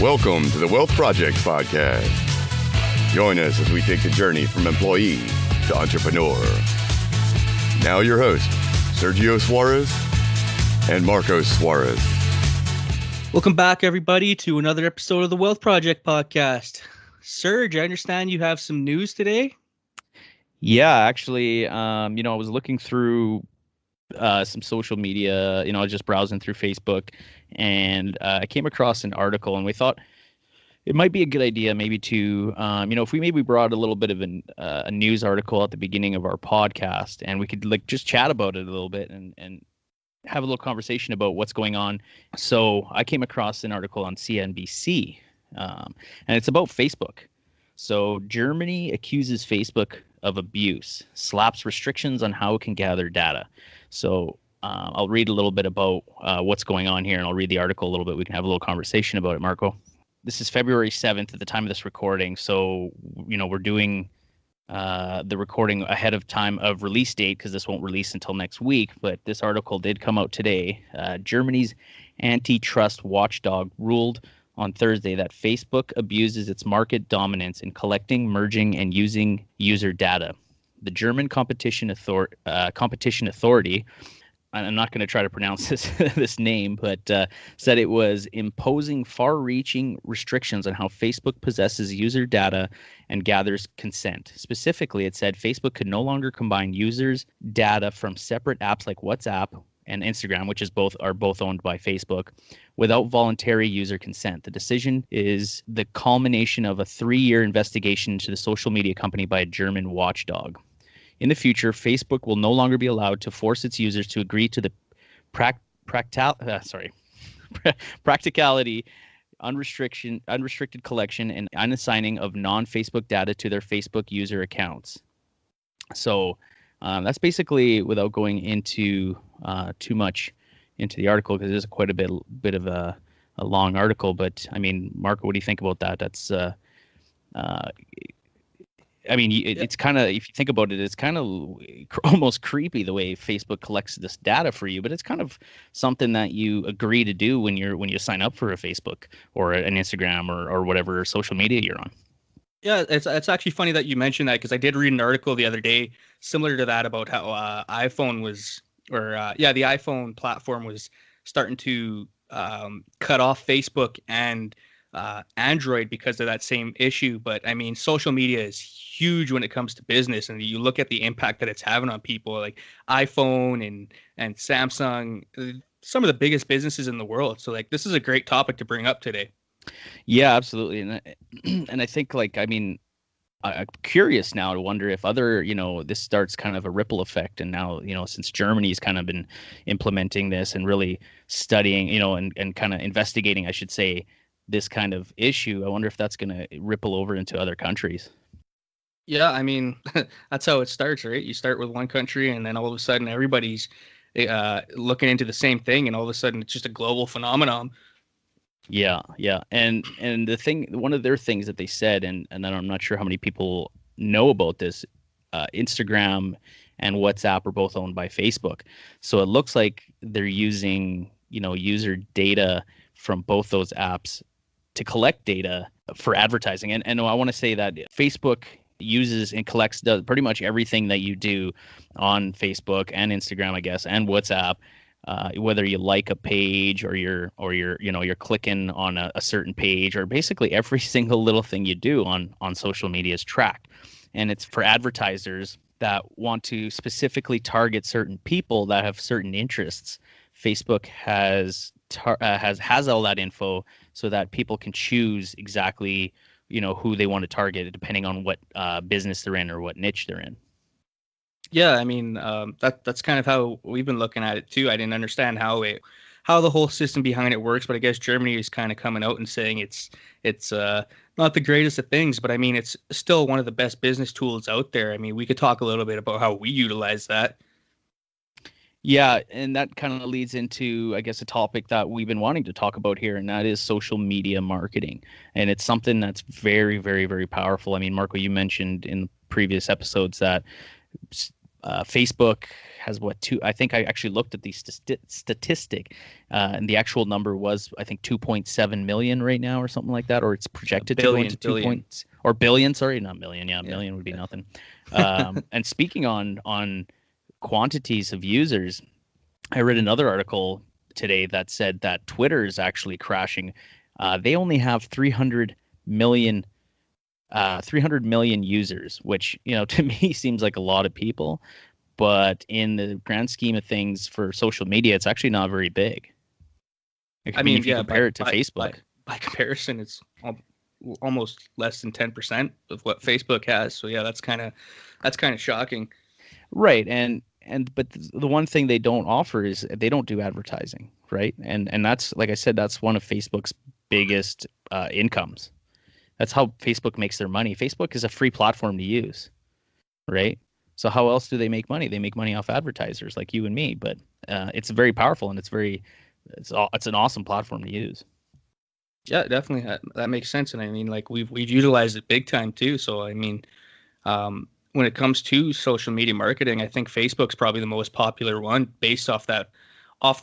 Welcome to the Wealth Project Podcast. Join us as we take the journey from employee to entrepreneur. Now your hosts, Sergio Suarez and Marcos Suarez. Welcome back, everybody, to another episode of the Wealth Project Podcast. Serge, I understand you have some news today. Yeah, actually, I was looking through some social media, I was just browsing through Facebook, and I came across an article, and we thought it might be a good idea maybe to, if we maybe brought a little bit of a news article at the beginning of our podcast, and we could just chat about it a little bit and have a little conversation about what's going on. So I came across an article on CNBC, and it's about Facebook. So Germany accuses Facebook of abuse, slaps restrictions on how it can gather data. So I'll read a little bit about what's going on here, and I'll read the article a little bit. We can have a little conversation about it, Marco. This is February 7th at the time of this recording. So, we're doing the recording ahead of time of release date because this won't release until next week. But this article did come out today. Germany's antitrust watchdog ruled on Thursday that Facebook abuses its market dominance in collecting, merging, and using user data. The German Competition Authority, I'm not going to try to pronounce this name, but said it was imposing far-reaching restrictions on how Facebook possesses user data and gathers consent. Specifically, it said Facebook could no longer combine users' data from separate apps like WhatsApp and Instagram, which are both owned by Facebook, without voluntary user consent. The decision is the culmination of a 3-year investigation into the social media company by a German watchdog. In the future, Facebook will no longer be allowed to force its users to agree to the practicality, unrestricted collection, and unassigning of non-Facebook data to their Facebook user accounts. So that's basically, without going into too much into the article, because it is quite a bit of a long article. But I mean, Marco, what do you think about that? That's it's kind of, if you think about it, it's kind of almost creepy the way Facebook collects this data for you, but it's kind of something that you agree to do when you sign up for a Facebook or an Instagram or whatever social media you're on. Yeah, it's actually funny that you mentioned that, because I did read an article the other day similar to that about how the iPhone platform was starting to cut off Facebook and Android because of that same issue. But I mean, social media is huge when it comes to business, and you look at the impact that it's having on people, like iPhone and Samsung, some of the biggest businesses in the world. So this is a great topic to bring up today. Yeah, absolutely. And I think I'm curious now to wonder if other, this starts kind of a ripple effect. And now, since Germany's kind of been implementing this and really studying, and kind of investigating, I should say, this kind of issue, I wonder if that's going to ripple over into other countries. Yeah, I mean, that's how it starts, right? You start with one country, and then all of a sudden everybody's looking into the same thing, and all of a sudden it's just a global phenomenon. Yeah. And one of their things that they said, and then I'm not sure how many people know about this, Instagram and WhatsApp are both owned by Facebook. So it looks like they're using, user data from both those apps to collect data for advertising. And I want to say that Facebook uses and does pretty much everything that you do on Facebook and Instagram, I guess, and WhatsApp. Whether you like a page or you're clicking on a certain page, or basically every single little thing you do on social media is tracked. And it's for advertisers that want to specifically target certain people that have certain interests. Facebook has all that info so that people can choose exactly, who they want to target depending on what business they're in or what niche they're in. Yeah, I mean, that's kind of how we've been looking at it too. I didn't understand how the whole system behind it works, but I guess Germany is kind of coming out and saying it's not the greatest of things, but I mean, it's still one of the best business tools out there. I mean, we could talk a little bit about how we utilize that. Yeah, and that kind of leads into, I guess, a topic that we've been wanting to talk about here, and that is social media marketing. And it's something that's very, very, very powerful. I mean, Marco, you mentioned in previous episodes that Facebook has I think I actually looked at the statistic, and the actual number was, I think, 2.7 million right now or something like that, or it's projected to go into 2 points or billion. Sorry, not million. Yeah, million would be nothing. And speaking on quantities of users, I read another article today that said that Twitter is actually crashing. They only have 300 million users, which, to me seems like a lot of people, but in the grand scheme of things for social media, it's actually not very big. I mean, if you compare it to Facebook, by comparison, it's almost less than 10% of what Facebook has. So yeah, that's kind of shocking. Right. But the one thing they don't offer is they don't do advertising, right? And that's, like I said, that's one of Facebook's biggest incomes. That's how Facebook makes their money. Facebook is a free platform to use, right? So how else do they make money? They make money off advertisers like you and me. But it's very powerful, and it's an awesome platform to use. Yeah, definitely, that makes sense. And I mean, like we've utilized it big time too. So I mean, when it comes to social media marketing, I think Facebook's probably the most popular one based off the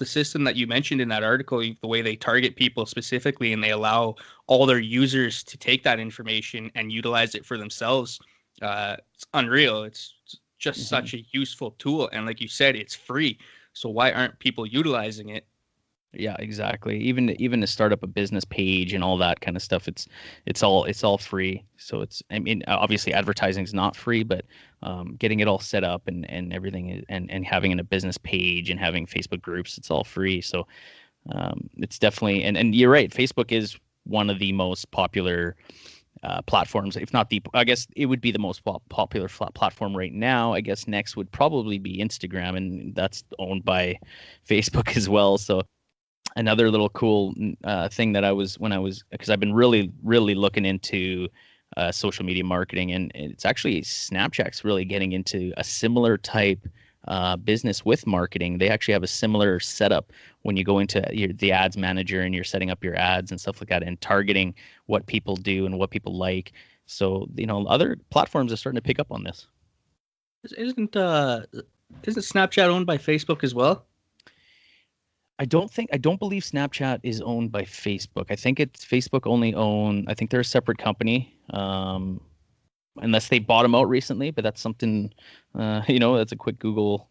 system that you mentioned in that article, the way they target people specifically, and they allow all their users to take that information and utilize it for themselves. It's unreal. It's just such a useful tool. And like you said, it's free. So why aren't people utilizing it? Yeah, exactly. Even to start up a business page and all that kind of stuff, it's all free. So I mean, obviously advertising is not free, but getting it all set up and everything and having a business page and having Facebook groups, it's all free. So it's definitely, and you're right, Facebook is one of the most popular platforms, if not I guess it would be the most popular platform right now. I guess next would probably be Instagram, and that's owned by Facebook as well. So another little cool thing that because I've been really looking into social media marketing, and it's actually Snapchat's really getting into a similar type business with marketing. They actually have a similar setup when you go into the ads manager and you're setting up your ads and stuff like that and targeting what people do and what people like. So, other platforms are starting to pick up on this. Isn't Snapchat owned by Facebook as well? I don't believe Snapchat is owned by Facebook. I think it's Facebook only I think they're a separate company. Unless they bought them out recently, but that's something, that's a quick Google.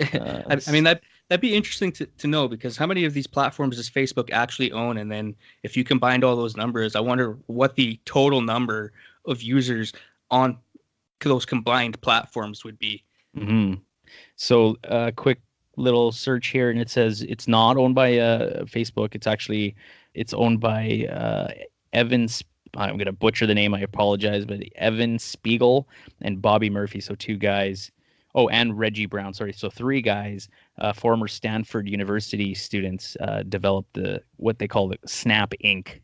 I mean, that'd be interesting to know, because how many of these platforms does Facebook actually own? And then if you combined all those numbers, I wonder what the total number of users on those combined platforms would be. Mm-hmm. So quick little search here, and it says it's not owned by Facebook. It's owned by Evan. I'm going to butcher the name, I apologize, but Evan Spiegel and Bobby Murphy. So two guys. Oh, and Reggie Brown. Sorry. So three guys, former Stanford University students, developed what they call the Snap Inc.,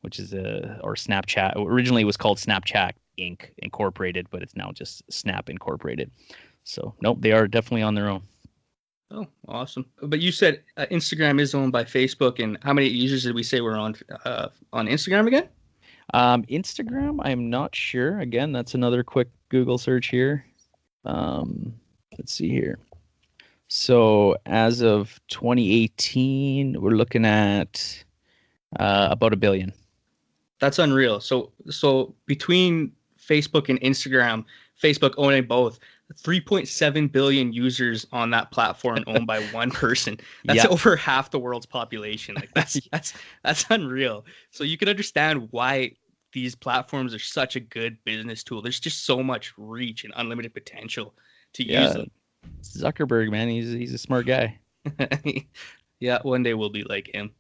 which is or Snapchat. Originally it was called Snapchat Inc. Incorporated, but it's now just Snap Incorporated. So nope, they are definitely on their own. Oh, awesome. But you said Instagram is owned by Facebook, and how many users did we say were on Instagram again? Instagram, I'm not sure. Again, that's another quick Google search here. Let's see here. So as of 2018, we're looking at about 1 billion. That's unreal. So between Facebook and Instagram, Facebook owning both, 3.7 billion users on that platform owned by one person. That's over half the world's population. Like that's unreal. So you can understand why these platforms are such a good business tool. There's just so much reach and unlimited potential to use them. Zuckerberg, man, he's a smart guy. Yeah, one day we'll be like him.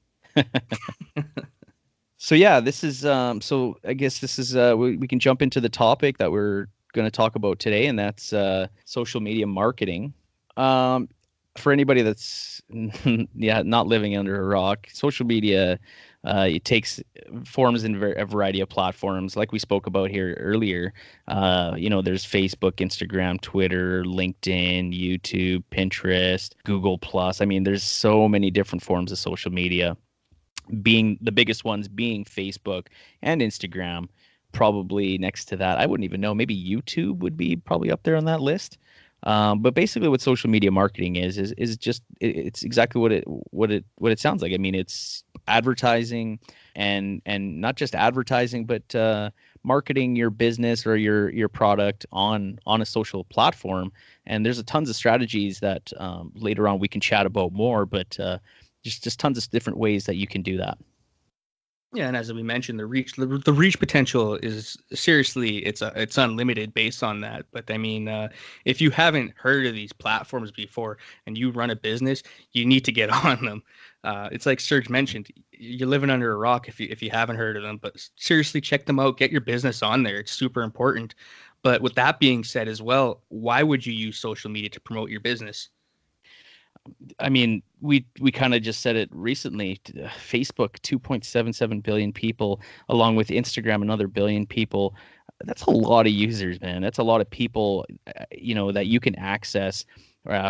So yeah, this is so I guess this is we can jump into the topic that we're going to talk about today, and that's social media marketing. For anybody that's not living under a rock, social media it takes forms in a variety of platforms, like we spoke about here earlier. There's Facebook, Instagram, Twitter, LinkedIn, YouTube, Pinterest, Google+. I mean, there's so many different forms of social media, being the biggest ones being Facebook and Instagram. Probably next to that, I wouldn't even know, maybe YouTube would be probably up there on that list. But basically, what social media marketing is just it's exactly what it sounds like. I mean, it's advertising, and not just advertising, but marketing your business or your product on a social platform. And there's a tons of strategies that later on we can chat about more, but just tons of different ways that you can do that. Yeah, and as we mentioned, the reach potential is seriously it's unlimited based on that. But I mean, if you haven't heard of these platforms before and you run a business, you need to get on them. It's like Serge mentioned, you're living under a rock if you haven't heard of them. But seriously, check them out. Get your business on there. It's super important. But with that being said, as well, why would you use social media to promote your business? I mean, we kind of just said it recently. Facebook, 2.77 billion people, along with Instagram, another billion people. That's a lot of users, man. That's a lot of people, that you can access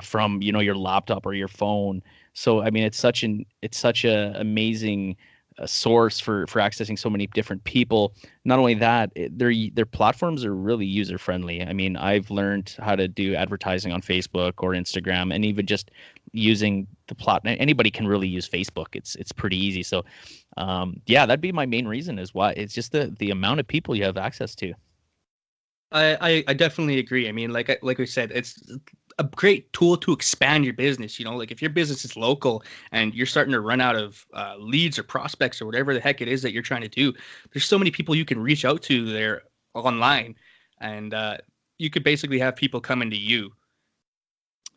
from, your laptop or your phone. So, I mean, it's such a amazing source for accessing so many different people. Not only that, their platforms are really user friendly. I mean, I've learned how to do advertising on Facebook or Instagram, and even just using the plot. Anybody can really use Facebook. It's pretty easy. So, yeah, that'd be my main reason is why it's just the amount of people you have access to. I definitely agree. I mean, like we said, it's a great tool to expand your business. Like if your business is local and you're starting to run out of leads or prospects or whatever the heck it is that you're trying to do, there's so many people you can reach out to there online, and you could basically have people coming to you.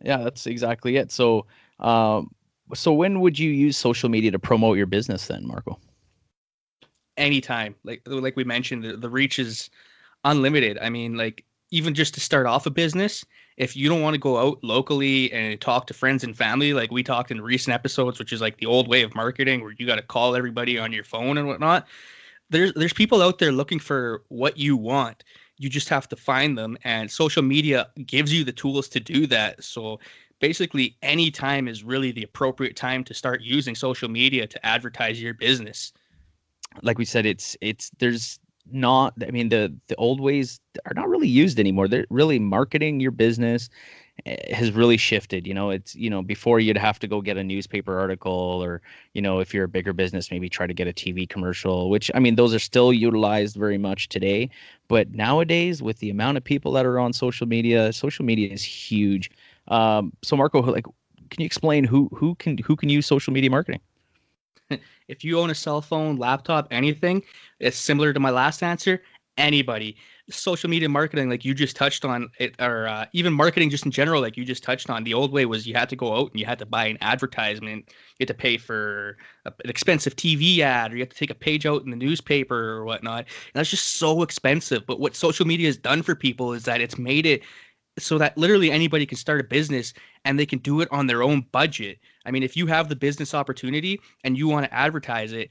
Yeah, that's exactly it. So, so when would you use social media to promote your business then, Marco? Anytime, like we mentioned, the reach is unlimited. I mean, like even just to start off a business, if you don't want to go out locally and talk to friends and family, like we talked in recent episodes, which is like the old way of marketing where you got to call everybody on your phone and whatnot. There's people out there looking for what you want. You just have to find them, and social media gives you the tools to do that. So basically any time is really the appropriate time to start using social media to advertise your business. Like we said, there's not, I mean, the old ways are not really used anymore. They're really marketing your business has really shifted. It's, before you'd have to go get a newspaper article, or, if you're a bigger business, maybe try to get a TV commercial, which, I mean, those are still utilized very much today. But nowadays, with the amount of people that are on social media is huge. So Marco, like, can you explain who can use social media marketing? If you own a cell phone, laptop, anything, it's similar to my last answer. Anybody. Social media marketing, like you just touched on it, or even marketing just in general, like you just touched on. The old way was you had to go out and you had to buy an advertisement. You had to pay for an expensive TV ad, or you had to take a page out in the newspaper or whatnot. And that's just so expensive. But what social media has done for people is that it's made it so that literally anybody can start a business and they can do it on their own budget. I mean, if you have the business opportunity and you want to advertise it,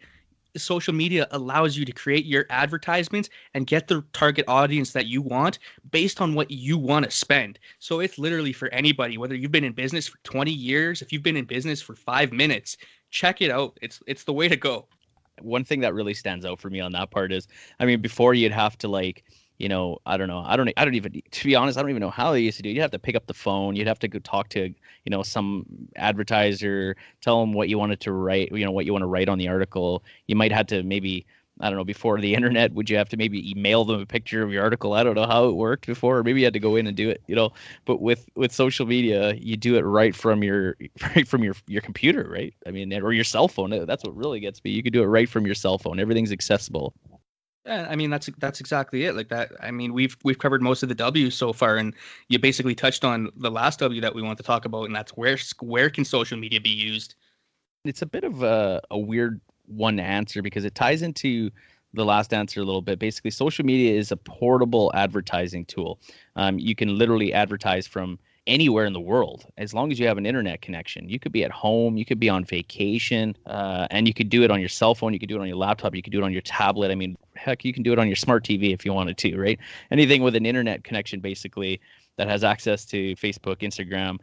social media allows you to create your advertisements and get the target audience that you want based on what you want to spend. So it's literally for anybody, whether you've been in business for 20 years, if you've been in business for 5 minutes, check it out. It's the way to go. One thing that really stands out for me on that part is, I mean, before you'd have to I don't know. I don't even, to be honest, I don't even know how they used to do it. You'd have to pick up the phone. You'd have to go talk to, some advertiser, tell them what you wanted to write, what you want to write on the article. You might have to maybe, I don't know, before the internet, would you have to maybe email them a picture of your article? I don't know how it worked before, or maybe you had to go in and do it, but with social media, you do it right from your computer, right? I mean, or your cell phone. That's what really gets me. You could do it right from your cell phone. Everything's accessible. Yeah, I mean that's exactly it. Like that. I mean we've covered most of the W's so far, and you basically touched on the last W that we want to talk about, and that's where can social media be used? It's a bit of a weird one to answer because it ties into the last answer a little bit. Basically, social media is a portable advertising tool. You can literally advertise from anywhere in the world as long as you have an internet connection. You could be at home, you could be on vacation, and you could do it on your cell phone, you could do it on your laptop, you could do it on your tablet. I mean, heck, you can do it on your smart TV if you wanted to, right? Anything with an internet connection, basically, that has access to Facebook, Instagram,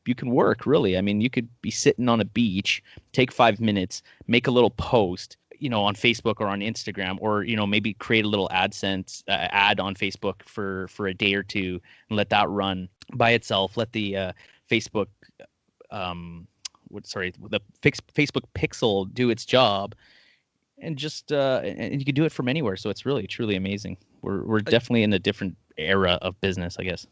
you can work, really. I mean, you could be sitting on a beach, take 5 minutes, make a little post, on Facebook or on Instagram, or, maybe create a little ad on Facebook for a day or two and let that run. by itself. Let the Facebook, Facebook Pixel do its job, and just and you can do it from anywhere. So it's really truly amazing. We're definitely in a different era of business, I guess.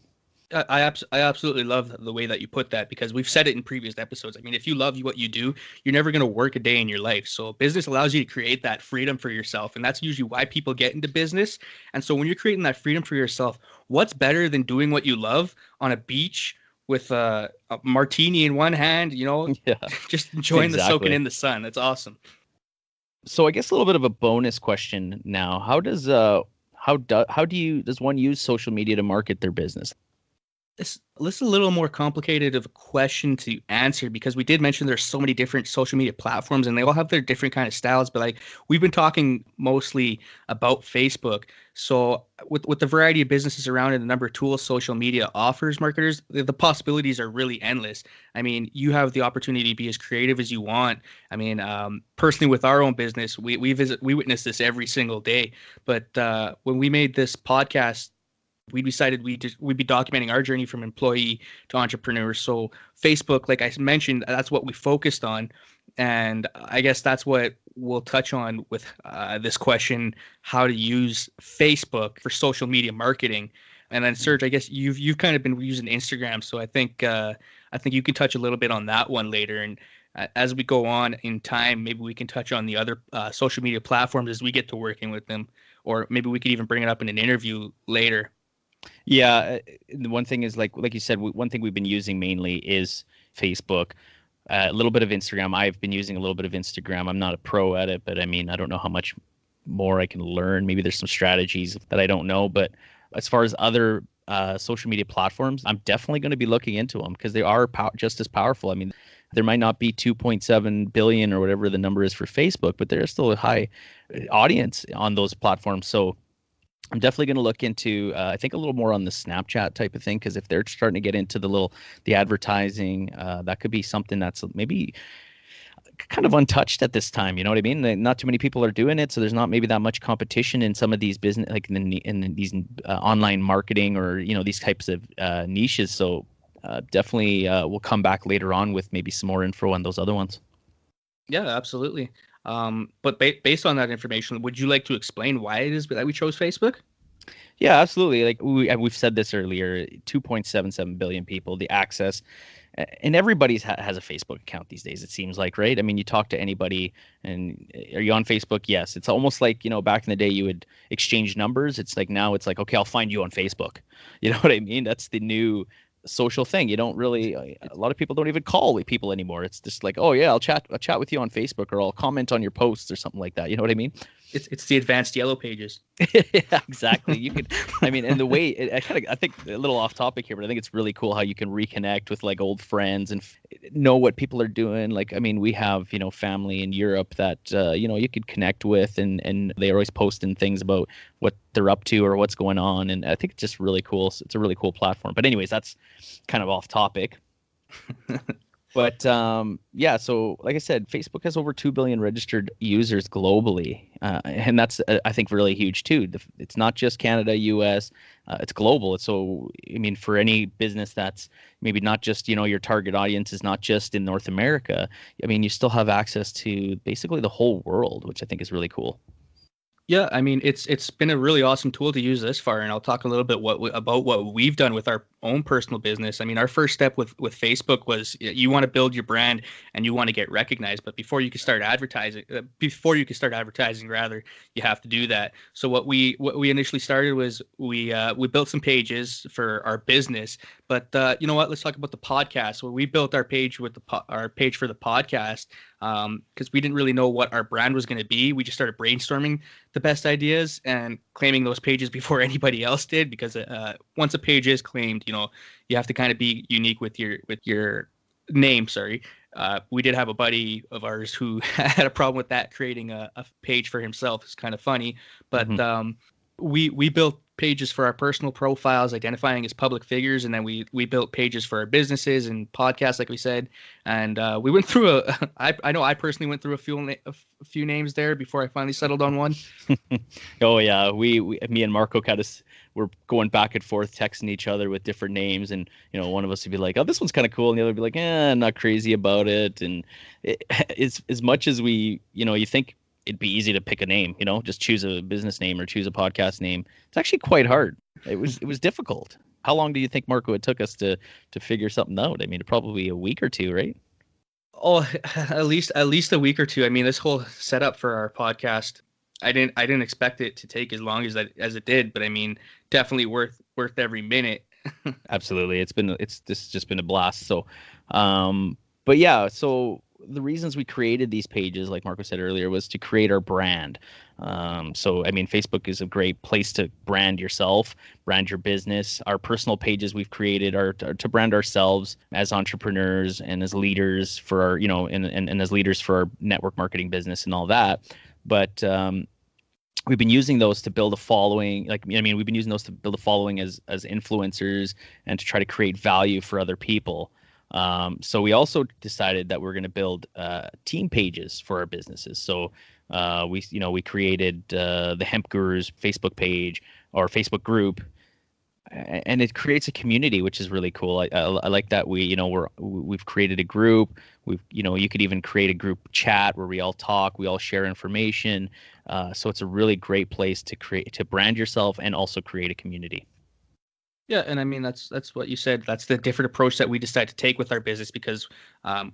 I absolutely love the way that you put that, because we've said it in previous episodes. I mean, if you love what you do, you're never going to work a day in your life. So business allows you to create that freedom for yourself. And that's usually why people get into business. And so when you're creating that freedom for yourself, what's better than doing what you love on a beach with a martini in one hand, Yeah, just enjoying the soaking exactly. in the sun. That's awesome. So I guess a little bit of a bonus question now. Does one use social media to market their business? This is a little more complicated of a question to answer, because we did mention there's so many different social media platforms and they all have their different kind of styles. But like, we've been talking mostly about Facebook. So with the variety of businesses around and the number of tools social media offers marketers, the possibilities are really endless. I mean, you have the opportunity to be as creative as you want. I mean, personally, with our own business, we witness this every single day. But when we made this podcast, we decided we'd be documenting our journey from employee to entrepreneur. So Facebook, like I mentioned, that's what we focused on. And I guess that's what we'll touch on with this question: how to use Facebook for social media marketing. And then Serge, I guess you've kind of been using Instagram, so I think you can touch a little bit on that one later. And as we go on in time, maybe we can touch on the other social media platforms as we get to working with them, or maybe we could even bring it up in an interview later. Yeah, the one thing is like you said, one thing we've been using mainly is Facebook. A little bit of Instagram. I've been using a little bit of Instagram. I'm not a pro at it, but I mean, I don't know how much more I can learn. Maybe there's some strategies that I don't know. But as far as other social media platforms, I'm definitely going to be looking into them because they are just as powerful. I mean, there might not be 2.7 billion or whatever the number is for Facebook, but there's still a high audience on those platforms. So I'm definitely going to look into, I think, a little more on the Snapchat type of thing, because if they're starting to get into the advertising, that could be something that's maybe kind of untouched at this time. You know what I mean? Not too many people are doing it, so there's not maybe that much competition in some of these business, like in these online marketing or these types of niches. So definitely, we'll come back later on with maybe some more info on those other ones. Yeah, absolutely. But based on that information, would you like to explain why it is that we chose Facebook? Yeah, absolutely. Like we've said this earlier, 2.77 billion people, the access, and everybody has a Facebook account these days. It seems like, right? I mean, you talk to anybody, and are you on Facebook? Yes. It's almost like back in the day you would exchange numbers. It's like now it's like, okay, I'll find you on Facebook. You know what I mean? That's the new social thing. You don't really, a lot of people don't even call people anymore. It's just like, oh yeah, I'll chat with you on Facebook, or I'll comment on your posts or something like that. You know what I mean? It's the advanced yellow pages. Yeah, exactly. You could, I mean, and the way I think a little off topic here, but I think it's really cool how you can reconnect with like old friends and know what people are doing. Like, I mean, we have, family in Europe that, you could connect with, and they're always posting things about what they're up to or what's going on. And I think it's just really cool. It's a really cool platform. But anyways, that's kind of off topic. But yeah, so like I said, Facebook has over 2 billion registered users globally. And that's, I think, really huge too. It's not just Canada, US, it's global. So, I mean, for any business that's maybe not just, your target audience is not just in North America. I mean, you still have access to basically the whole world, which I think is really cool. Yeah, I mean, it's been a really awesome tool to use this far, and I'll talk a little bit about what we've done with our own personal business. I mean, our first step with Facebook was you want to build your brand and you want to get recognized, but before you can start advertising, rather, you have to do that. So what we initially started was we built some pages for our business, but you know what? Let's talk about the podcast. Well, we built our page with our page for the podcast. Because we didn't really know what our brand was going to be. We just started brainstorming the best ideas and claiming those pages before anybody else did. Because once a page is claimed, you have to kind of be unique with your name. Sorry. We did have a buddy of ours who had a problem with that, creating a page for himself. It's kind of funny, but We built pages for our personal profiles, identifying as public figures, and then we built pages for our businesses and podcasts, like we said. And we went through I know I personally went through a few names there before I finally settled on one. Oh yeah, me and Marco kind of were going back and forth, texting each other with different names, and one of us would be like, "Oh, this one's kind of cool," and the other would be like, not crazy about it. And it's as much as we, you think it'd be easy to pick a name, just choose a business name or choose a podcast name. It's actually quite hard. It was difficult. How long do you think, Marco, it took us to figure something out? I mean, probably a week or two, right? Oh, at least a week or two. I mean, this whole setup for our podcast, I didn't expect it to take as long as it did, but I mean, definitely worth every minute. Absolutely. This has just been a blast. So, but yeah, so the reasons we created these pages, like Marco said earlier, was to create our brand. So, I mean, Facebook is a great place to brand yourself, brand your business. Our personal pages we've created are to brand ourselves as entrepreneurs and as leaders for our, and as leaders for our network marketing business and all that. But we've been using those to build a following. We've been using those to build a following as influencers and to try to create value for other people. So we also decided that we're going to build team pages for our businesses. So we created the Hemp Gurus Facebook page or Facebook group, and it creates a community, which is really cool. I like that we've created a group. You could even create a group chat where we all talk, we all share information. So it's a really great place to brand yourself and also create a community. Yeah, and I mean that's what you said. That's the different approach that we decided to take with our business, because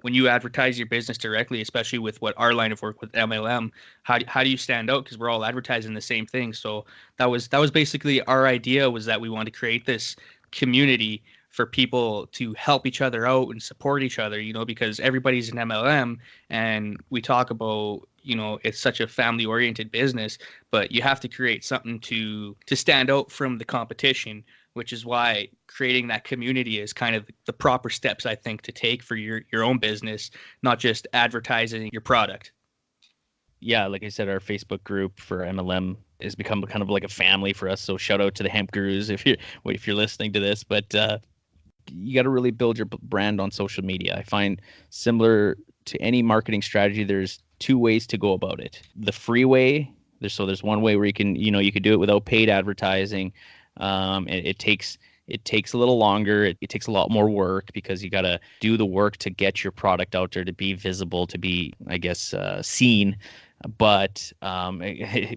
when you advertise your business directly, especially with what our line of work with MLM, how do you stand out? Because we're all advertising the same thing. So that was basically our idea, was that we wanted to create this community for people to help each other out and support each other. Because everybody's an MLM, and we talk about it's such a family-oriented business, but you have to create something to stand out from the competition, which is why creating that community is kind of the proper steps, I think, to take for your own business, not just advertising your product. Yeah, like I said, our Facebook group for MLM has become kind of like a family for us. So shout out to the Hemp Gurus if you're listening to this. But you got to really build your brand on social media. I find, similar to any marketing strategy, there's two ways to go about it. The free way, there's one way where you can do it without paid advertising. It takes a little longer. It takes a lot more work, because you got to do the work to get your product out there, to be visible, to be, I guess, seen. But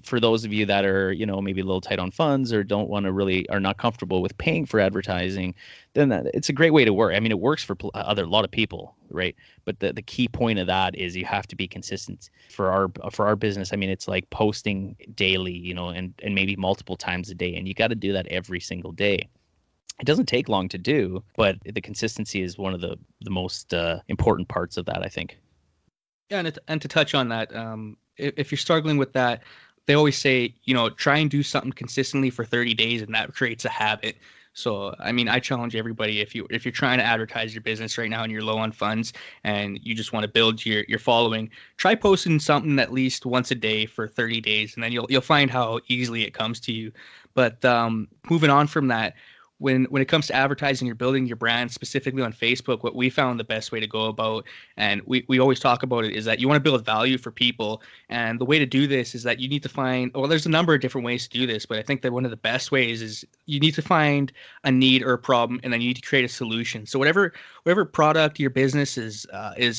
for those of you that are, maybe a little tight on funds, or are not comfortable with paying for advertising, then it's a great way to work. I mean, it works for a lot of people, right? But the key point of that is you have to be consistent. For our business, I mean, it's like posting daily, and maybe multiple times a day, and you got to do that every single day. It doesn't take long to do, but the consistency is one of the most important parts of that, I think. Yeah, and to touch on that, if you're struggling with that, they always say, try and do something consistently for 30 days, and that creates a habit. So, I mean, I challenge everybody, if you're trying to advertise your business right now and you're low on funds and you just want to build your following, try posting something at least once a day for 30 days, and then you'll find how easily it comes to you. But moving on from that, when it comes to advertising, you're building your brand specifically on Facebook, what we found the best way to go about, and we always talk about it, is that you want to build value for people. And the way to do this is that you need to find, there's a number of different ways to do this, but I think that one of the best ways is you need to find a need or a problem, and then you need to create a solution. So whatever product your business is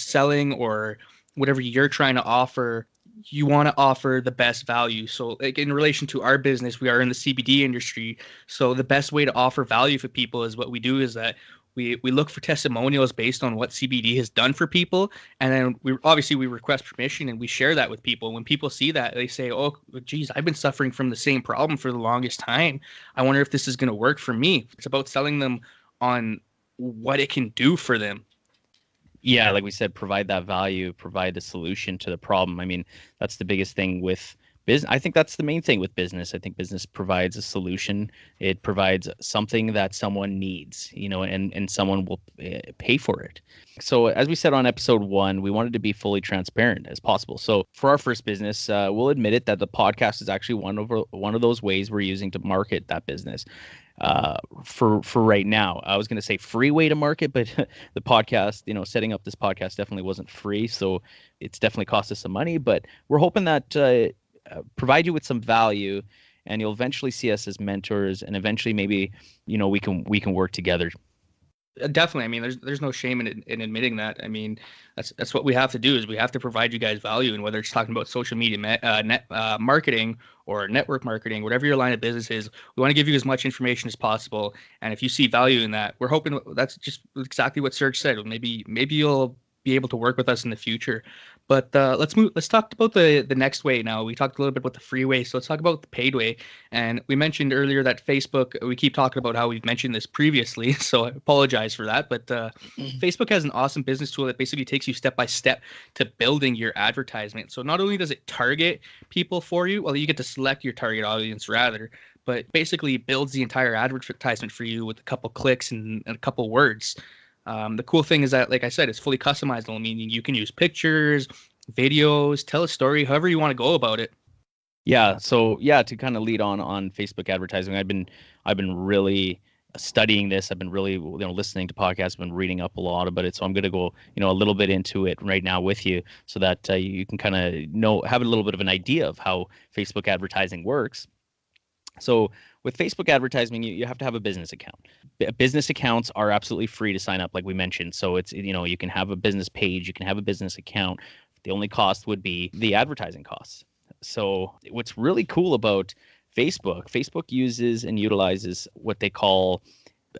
selling, or whatever you're trying to offer, you want to offer the best value. So like in relation to our business, we are in the CBD industry. So the best way to offer value for people is what we do is that we look for testimonials based on what CBD has done for people. And then we request permission and we share that with people. When people see that, they say, oh, geez, I've been suffering from the same problem for the longest time. I wonder if this is going to work for me. It's about selling them on what it can do for them. Yeah, like we said, provide that value, provide the solution to the problem. I mean, that's the biggest thing with I think that's the main thing with business. I think business provides a solution. It provides something that someone needs, and someone will pay for it. So as we said on episode 1, we wanted to be fully transparent as possible. So for our first business, we'll admit it that the podcast is actually one of those ways we're using to market that business. For right now, I was going to say free way to market, but the podcast, setting up this podcast definitely wasn't free. So it's definitely cost us some money, but we're hoping that provide you with some value, and you'll eventually see us as mentors, and eventually maybe we can work together. Definitely. I mean, there's no shame in admitting that. I mean, that's what we have to do, is we have to provide you guys value, and whether it's talking about social media marketing or network marketing, whatever your line of business is, we want to give you as much information as possible. And if you see value in that, we're hoping that's just exactly what Serge said. Maybe you'll be able to work with us in the future. But let's talk about the next way now. We talked a little bit about the free way, so let's talk about the paid way. And we mentioned earlier that Facebook, we keep talking about how we've mentioned this previously, so I apologize for that. But Facebook has an awesome business tool that basically takes you step by step to building your advertisement. So not only does it target people for you, well, you get to select your target audience rather, but basically builds the entire advertisement for you with a couple clicks and a couple words. The cool thing is that, like I said, it's fully customizable, meaning you can use pictures, videos, tell a story, however you want to go about it. Yeah. So to kind of lead on Facebook advertising, I've been really studying this. I've been really listening to podcasts, I've been reading up a lot about it. So I'm going to go a little bit into it right now with you, so that you can kind of have a little bit of an idea of how Facebook advertising works. So with Facebook advertising, you have to have a business account. Business accounts are absolutely free to sign up, like we mentioned. So it's, you can have a business page, you can have a business account. The only cost would be the advertising costs. So what's really cool about Facebook uses and utilizes what they call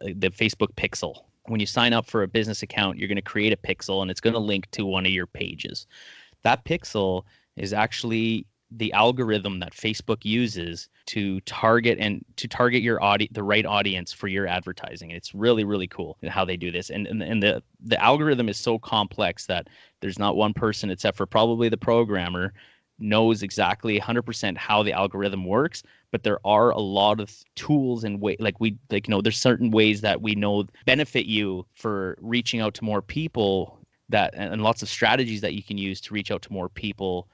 the Facebook pixel. When you sign up for a business account, you're going to create a pixel, and it's going to link to one of your pages. That pixel is actually the algorithm that Facebook uses to target your the right audience for your advertising. It's really, really cool how they do this. And the algorithm is so complex that there's not one person, except for probably the programmer, knows exactly 100% how the algorithm works. But there are a lot of tools and there's certain ways that we know benefit you for reaching out to more people, and lots of strategies that you can use to reach out to more people.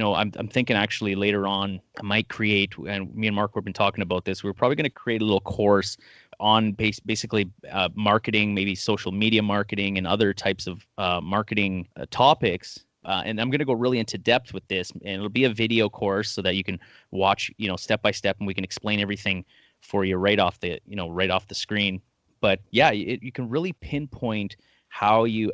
I'm thinking actually later on I might create, and me and Mark have been talking about this, we're probably going to create a little course on basically marketing, maybe social media marketing and other types of marketing topics. And I'm going to go really into depth with this, and it'll be a video course so that you can watch, step by step, and we can explain everything for you right off the screen. But yeah, you can really pinpoint how you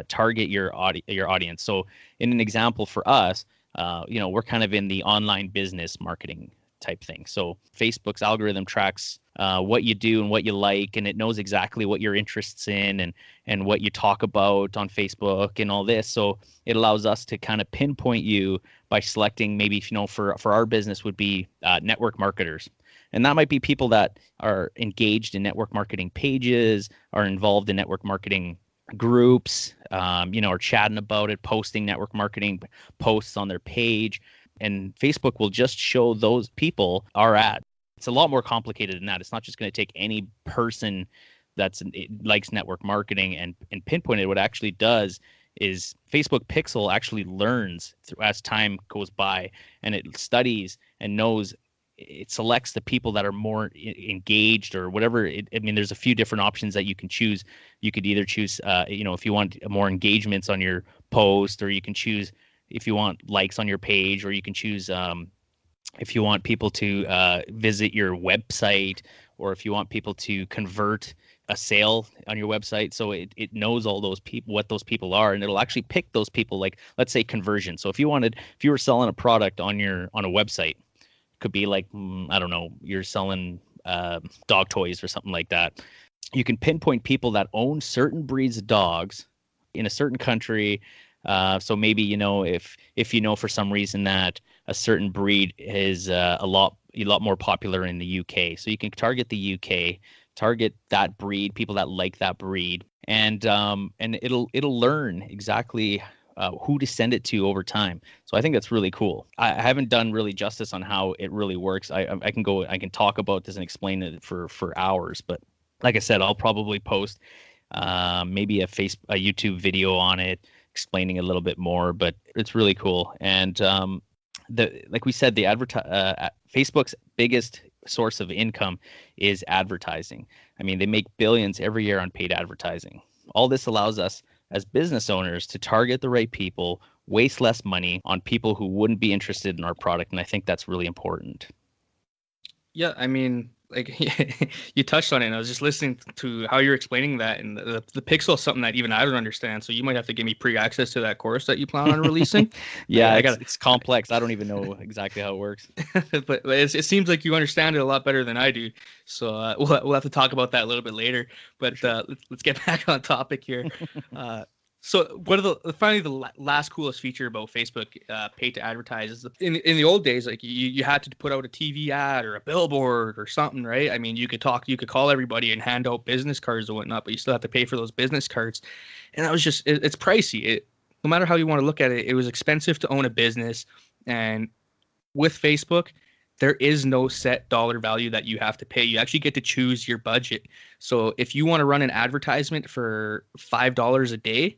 target your audience. So in an example for us, we're kind of in the online business marketing type thing. So Facebook's algorithm tracks what you do and what you like, and it knows exactly what your interests in and what you talk about on Facebook and all this. So it allows us to kind of pinpoint you by selecting, maybe, for our business would be network marketers. And that might be people that are engaged in network marketing pages, are involved in network marketing groups, are chatting about it, posting network marketing posts on their page. And Facebook will just show those people our ad. It's a lot more complicated than that. It's not just going to take any person that likes network marketing and pinpoint it. What it actually does is Facebook Pixel actually learns as time goes by, and it studies and knows. It selects the people that are more engaged or whatever. There's a few different options that you can choose. You could either choose, if you want more engagements on your post, or you can choose if you want likes on your page, or you can choose if you want people to visit your website, or if you want people to convert a sale on your website. So it knows all those people, what those people are, and it'll actually pick those people, like, let's say, conversion. So if you were selling a product on a website, could be like, I don't know, you're selling dog toys or something like that. You can pinpoint people that own certain breeds of dogs in a certain country. So maybe, if for some reason that a certain breed is a lot more popular in the UK. So you can target the UK, target that breed, people that like that breed, and it'll learn exactly who to send it to over time. So I think that's really cool. I haven't done really justice on how it really works. I can talk about this and explain it for hours, but like I said, I'll probably post maybe a YouTube video on it explaining a little bit more, but it's really cool. And like we said, Facebook's biggest source of income is advertising. I mean, they make billions every year on paid advertising. All this allows us as business owners to target the right people, waste less money on people who wouldn't be interested in our product. And I think that's really important. Yeah, I mean, like you touched on it, and I was just listening to how you're explaining that, and the pixel is something that even I don't understand. So you might have to give me pre-access to that course that you plan on releasing. Yeah, it's complex. I don't even know exactly how it works. but it seems like you understand it a lot better than I do. So we'll have to talk about that a little bit later. But let's get back on topic here. So what are the last coolest feature about Facebook pay to advertise is in the old days, like you had to put out a TV ad or a billboard or something, right? I mean, you could call everybody and hand out business cards and whatnot, but you still have to pay for those business cards. And that was just, it's pricey. No matter how you want to look at it, it was expensive to own a business. And with Facebook, there is no set dollar value that you have to pay. You actually get to choose your budget. So if you want to run an advertisement for $5 a day,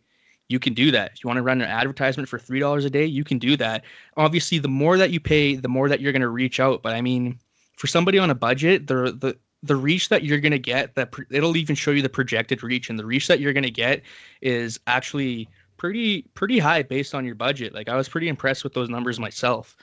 you can do that. If you want to run an advertisement for $3 a day, you can do that. Obviously, the more that you pay, the more that you're going to reach out. But I mean, for somebody on a budget, the reach that you're going to get, it'll even show you the projected reach, and the reach that you're going to get is actually pretty high based on your budget. Like I was pretty impressed with those numbers myself.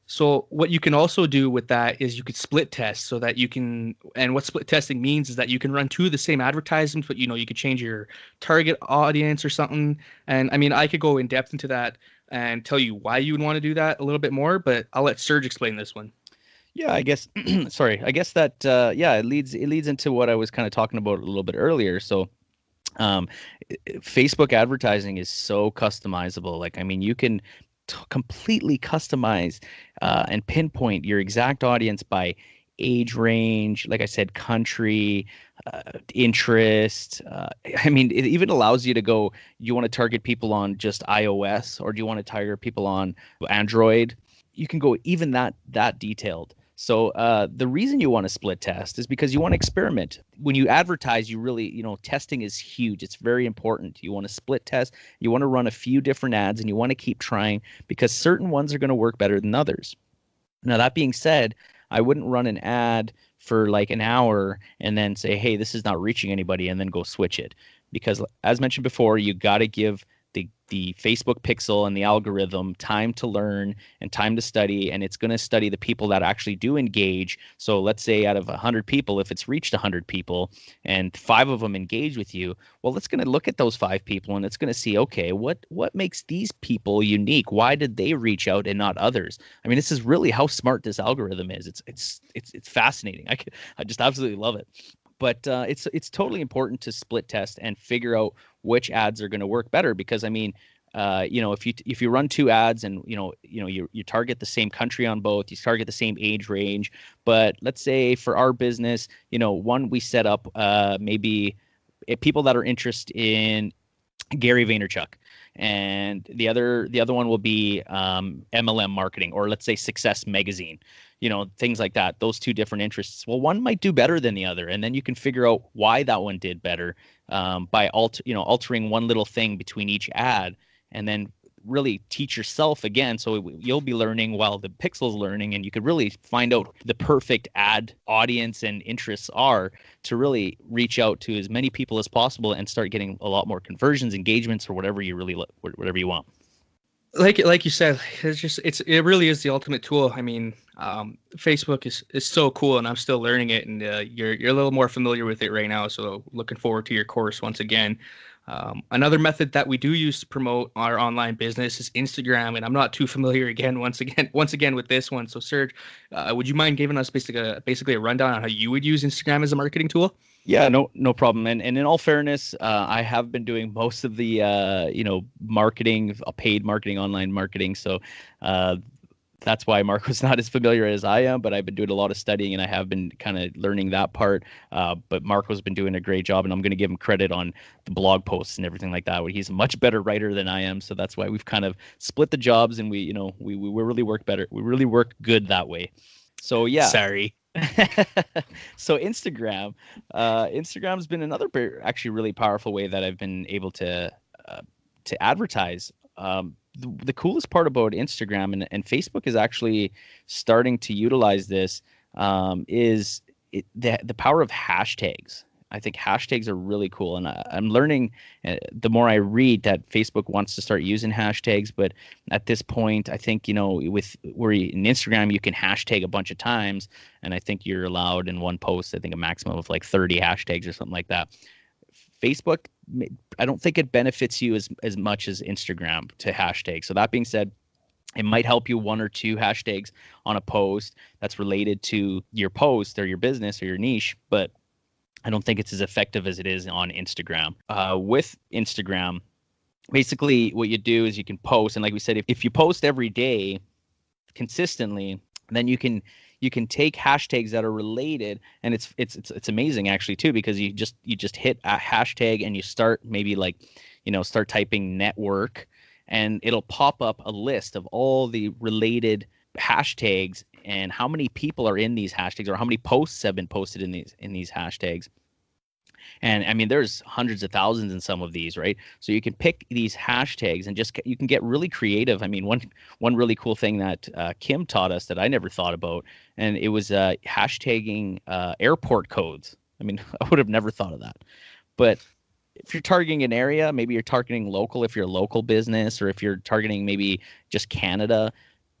So what you can also do with that is you could split test so that you can, and what split testing means is that you can run two of the same advertisements, but you could change your target audience or something. And I mean, I could go in depth into that and tell you why you would want to do that a little bit more, but I'll let Serge explain this one. Yeah, I guess, sorry, I guess that, it leads into what I was kind of talking about a little bit earlier. So Facebook advertising is so customizable. Like, I mean, you can completely customize and pinpoint your exact audience by age range, like I said, country, interest. I mean, it even allows you to go, you want to target people on just iOS, or do you want to target people on Android? You can go even that detailed. So the reason you want to split test is because you want to experiment. When you advertise, you really, testing is huge. It's very important. You want to split test. You want to run a few different ads, and you want to keep trying because certain ones are going to work better than others. Now, that being said, I wouldn't run an ad for like an hour and then say, hey, this is not reaching anybody, and then go switch it. Because as mentioned before, you got to give the Facebook pixel and the algorithm time to learn and time to study, and it's going to study the people that actually do engage. So let's say out of 100 people, if it's reached 100 people and 5 of them engage with you, well, it's going to look at those 5 people and it's going to see, okay, what makes these people unique? Why did they reach out and not others? I mean, this is really how smart this algorithm is. It's fascinating. I just absolutely love it. But it's totally important to split test and figure out which ads are going to work better, because I mean, if you run 2 ads and you target the same country on both, you target the same age range, but let's say for our business, one we set up maybe people that are interested in Gary Vaynerchuk, and the other one will be MLM marketing, or let's say Success Magazine, things like that. Those 2 different interests. Well, one might do better than the other, and then you can figure out why that one did better by altering one little thing between each ad, and then really teach yourself again. So you'll be learning while the pixel's learning, and you could really find out the perfect ad audience and interests are to really reach out to as many people as possible and start getting a lot more conversions, engagements, or whatever you want. Like you said, it really is the ultimate tool. I mean, Facebook is so cool, and I'm still learning it, and you're a little more familiar with it right now. So looking forward to your course once again. Another method that we do use to promote our online business is Instagram, and I'm not too familiar once again with this one. So Serge, would you mind giving us basically a rundown on how you would use Instagram as a marketing tool? Yeah, no problem. And in all fairness, I have been doing most of the marketing, paid marketing, online marketing. So that's why Marco's not as familiar as I am, but I've been doing a lot of studying and I have been kind of learning that part. But Marco's been doing a great job, and I'm going to give him credit on the blog posts and everything like that. He's a much better writer than I am, so that's why we've kind of split the jobs, and we really work better. We really work good that way. So yeah. Sorry. So Instagram's been another actually really powerful way that I've been able to advertise. The coolest part about Instagram and Facebook is actually starting to utilize this is the power of hashtags. I think hashtags are really cool, and I'm learning the more I read that Facebook wants to start using hashtags. But at this point, I think in Instagram you can hashtag a bunch of times, and I think you're allowed in one post, I think a maximum of like 30 hashtags or something like that. Facebook, I don't think it benefits you as much as Instagram to hashtag. So that being said, it might help you 1 or 2 hashtags on a post that's related to your post or your business or your niche, but I don't think it's as effective as it is on Instagram. With Instagram, basically what you do is you can post, and like we said, if you post every day consistently, then you can take hashtags that are related, and it's amazing actually too, because you just hit a hashtag and you start maybe start typing network, and it'll pop up a list of all the related hashtags and how many people are in these hashtags or how many posts have been posted in these hashtags. And I mean, there's hundreds of thousands in some of these, right? So you can pick these hashtags and you can get really creative. I mean, one really cool thing that Kim taught us that I never thought about, and it was hashtagging airport codes. I mean, I would have never thought of that. But if you're targeting an area, maybe you're targeting local, if you're a local business, or if you're targeting maybe just Canada,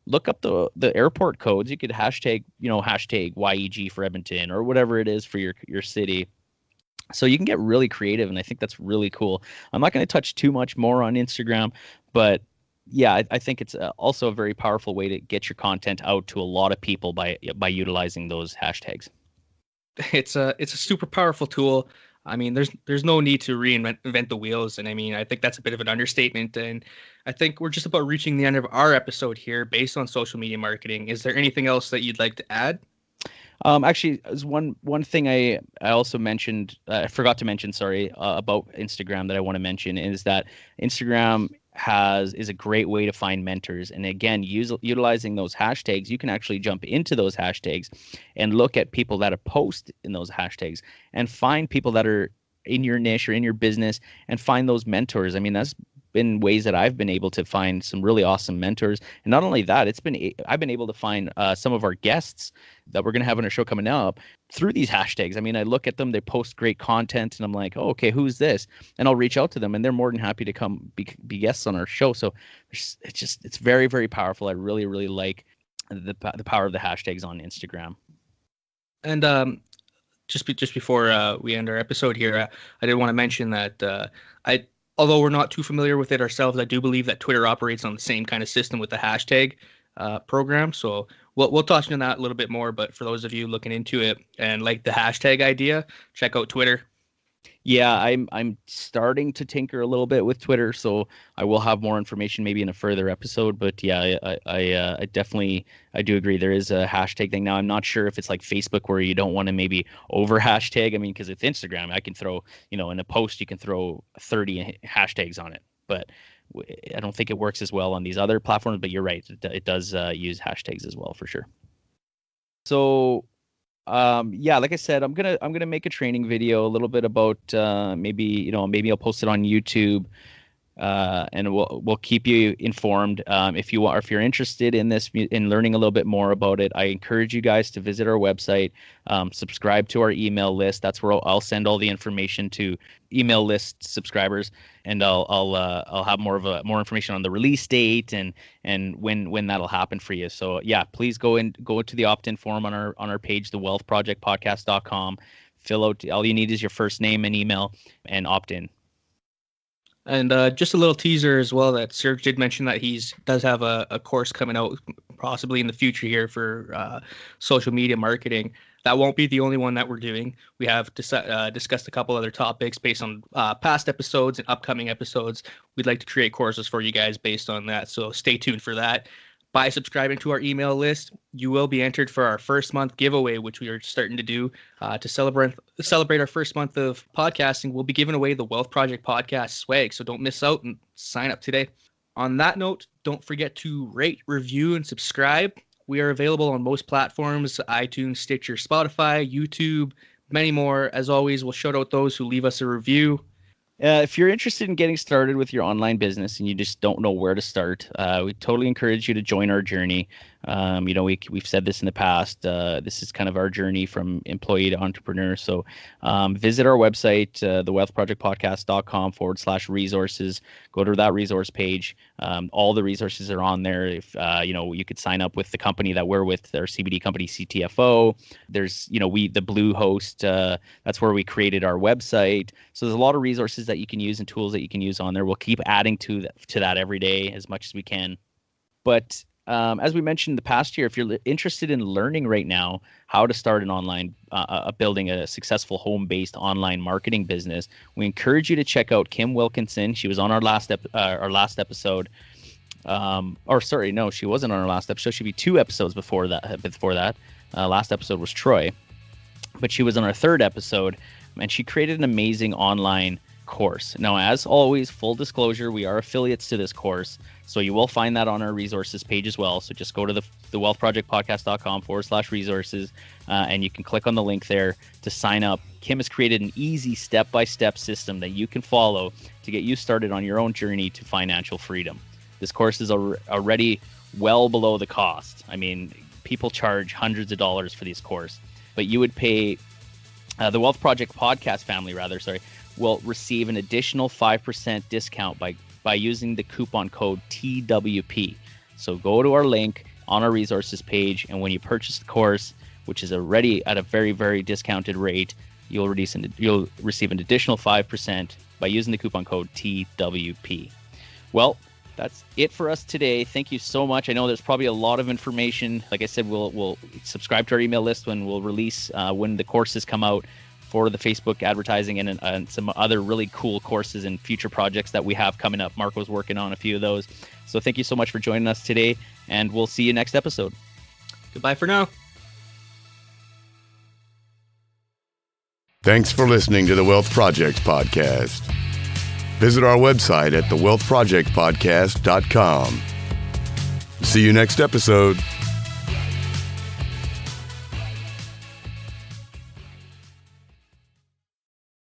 look up the airport codes. You could hashtag YEG for Edmonton or whatever it is for your city. So you can get really creative, and I think that's really cool. I'm not going to touch too much more on Instagram, but yeah, I think it's also a very powerful way to get your content out to a lot of people by utilizing those hashtags. It's a super powerful tool. I mean, there's no need to reinvent the wheels, and I mean, I think that's a bit of an understatement. And I think we're just about reaching the end of our episode here, based on social media marketing. Is there anything else that you'd like to add? Actually, there's one thing I also mentioned, I forgot to mention, sorry, about Instagram that I want to mention, is that Instagram is a great way to find mentors. And again, utilizing those hashtags, you can actually jump into those hashtags and look at people that have posted in those hashtags and find people that are in your niche or in your business and find those mentors. I mean, that's been ways that I've been able to find some really awesome mentors. And not only that, I've been able to find some of our guests that we're going to have on our show coming up through these hashtags. I mean, I look at them, they post great content, and I'm like, oh, okay, who's this? And I'll reach out to them, and they're more than happy to come be guests on our show. So it's very, very powerful. I really, really like the power of the hashtags on Instagram. And just before we end our episode here, I did want to mention that although we're not too familiar with it ourselves, I do believe that Twitter operates on the same kind of system with the hashtag program. So we'll touch on that a little bit more. But for those of you looking into it and like the hashtag idea, check out Twitter. Yeah, I'm starting to tinker a little bit with Twitter, so I will have more information maybe in a further episode. But yeah, I definitely do agree there is a hashtag thing. Now I'm not sure if it's like Facebook where you don't want to maybe over hashtag. I mean, because it's Instagram, I can throw in a post you can throw 30 hashtags on it, but I don't think it works as well on these other platforms. But you're right, it does use hashtags as well for sure. So. Yeah, like I said, I'm gonna make a training video a little bit about maybe I'll post it on YouTube, and we'll keep you informed. If you're interested in this, in learning a little bit more about it, I encourage you guys to visit our website, subscribe to our email list. That's where I'll send all the information to email list subscribers, and I'll have more information on the release date and when that'll happen for you. So yeah, please go to the opt-in form on our page, thewealthprojectpodcast.com. Fill out, all you need is your first name and email, and opt in. And just a little teaser as well, that Serge did mention that he does have a course coming out possibly in the future here for social media marketing. That won't be the only one that we're doing. We have discussed a couple other topics based on past episodes and upcoming episodes. We'd like to create courses for you guys based on that, so stay tuned for that. By subscribing to our email list, you will be entered for our first month giveaway, which we are starting to do to celebrate our first month of podcasting. We'll be giving away the Wealth Project Podcast swag, so don't miss out and sign up today. On that note, don't forget to rate, review, and subscribe. We are available on most platforms: iTunes, Stitcher, Spotify, YouTube, many more. As always, we'll shout out those who leave us a review. If you're interested in getting started with your online business and you just don't know where to start, we totally encourage you to join our journey. We've said this in the past. This is kind of our journey from employee to entrepreneur. So visit our website, thewealthprojectpodcast.com/resources. Go to that resource page. All the resources are on there. If you could sign up with the company that we're with, our CBD company, CTFO. There's the Bluehost. That's where we created our website. So there's a lot of resources that you can use and tools that you can use on there. We'll keep adding to that every day as much as we can. But as we mentioned the past year, if you're interested in learning right now how to start an online, building a successful home-based online marketing business, we encourage you to check out Kim Wilkinson. She was on our last episode. She wasn't on our last episode. She'd be 2 episodes before that. Last episode was Troy, but she was on our 3rd episode, and she created an amazing online course. Now, as always, full disclosure, we are affiliates to this course, so you will find that on our resources page as well. So just go to the wealthprojectpodcast.com/resources, and you can click on the link there to sign up. Kim has created an easy step-by-step system that you can follow to get you started on your own journey to financial freedom. This course is already well below the cost. I mean, people charge hundreds of dollars for this course, but you would pay the Wealth Project Podcast family, will receive an additional 5% discount by using the coupon code TWP. So go to our link on our resources page, and when you purchase the course, which is already at a very, very discounted rate, you'll receive an additional 5% by using the coupon code TWP. Well, that's it for us today. Thank you so much. I know there's probably a lot of information. Like I said, we'll subscribe to our email list when we'll release when the courses come out for the Facebook advertising and some other really cool courses and future projects that we have coming up. Marco's working on a few of those. So thank you so much for joining us today, and we'll see you next episode. Goodbye for now. Thanks for listening to the Wealth Project Podcast. Visit our website at thewealthprojectpodcast.com. See you next episode.